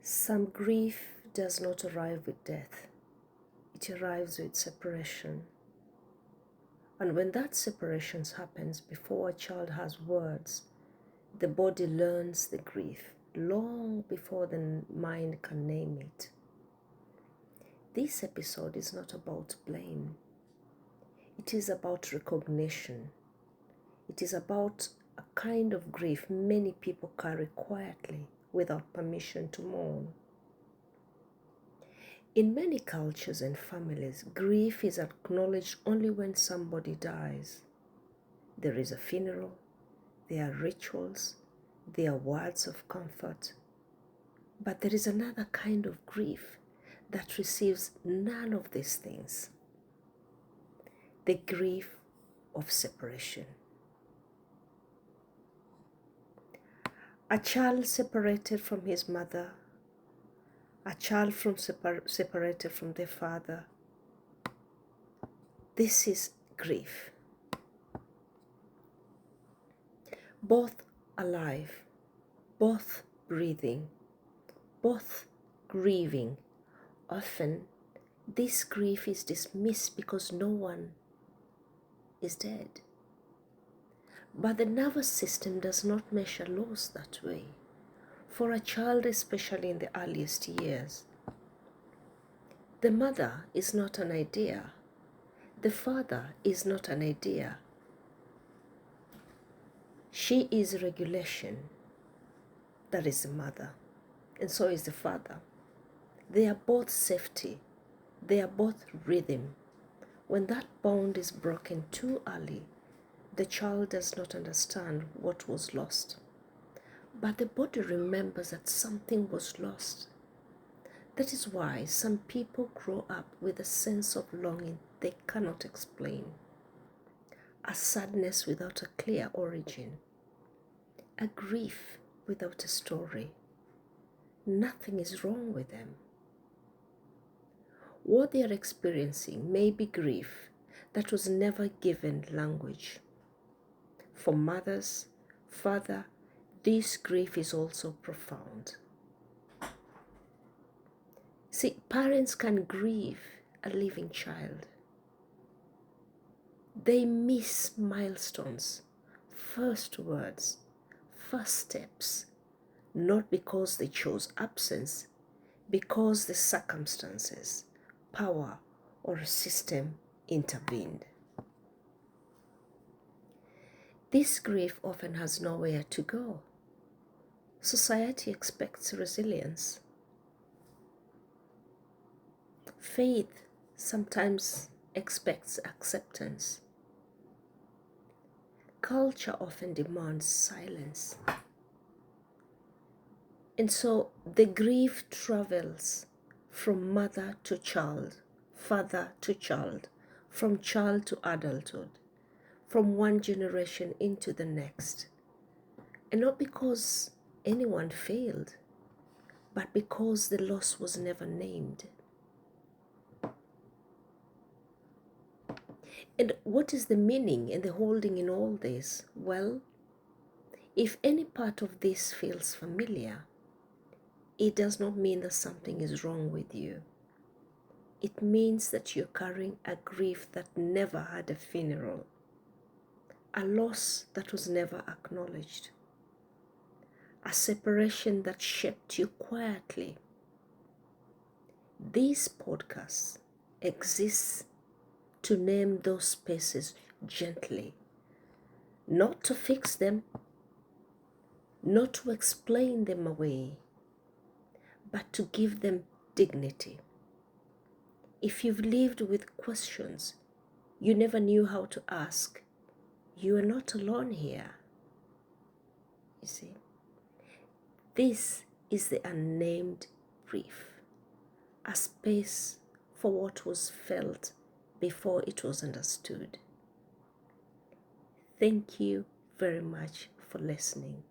Some grief does not arrive with death. It arrives with separation. And when that separation happens before a child has words, the body learns the grief long before the mind can name it. This episode is not about blame. It is about recognition. It is about a kind of grief many people carry quietly without permission to mourn. In many cultures and families, grief is acknowledged only when somebody dies. There is a funeral, there are rituals, there are words of comfort. But there is another kind of grief that receives none of these things. The grief of separation. A child separated from his mother, a child separated from their father. This is grief. Both alive, both breathing, both grieving. Often, this grief is dismissed because no one is dead. But the nervous system does not measure loss that way. For a child, especially in the earliest years, the mother is not an idea. The father is not an idea. She is regulation. That is the mother. And so is the father. They are both safety. They are both rhythm. When that bond is broken too early, the child does not understand what was lost. But the body remembers that something was lost. That is why some people grow up with a sense of longing they cannot explain. A sadness without a clear origin. A grief without a story. Nothing is wrong with them. What they are experiencing may be grief that was never given language. For mothers, father, this grief is also profound. See, parents can grieve a living child. They miss milestones, first words, first steps, not because they chose absence, because the circumstances, power, or a system intervened. This grief often has nowhere to go. Society expects resilience. Faith sometimes expects acceptance. Culture often demands silence. And so the grief travels from mother to child, father to child, from child to adulthood, from one generation into the next. And not because anyone failed, but because the loss was never named. And what is the meaning and the holding in all this? Well, if any part of this feels familiar, it does not mean that something is wrong with you. It means that you're carrying a grief that never had a funeral, a loss that was never acknowledged, a separation that shaped you quietly. This podcast exists to name those spaces gently, not to fix them, not to explain them away, but to give them dignity. If you've lived with questions you never knew how to ask, you are not alone here. You see, this is the unnamed grief, a space for what was felt before it was understood. Thank you very much for listening.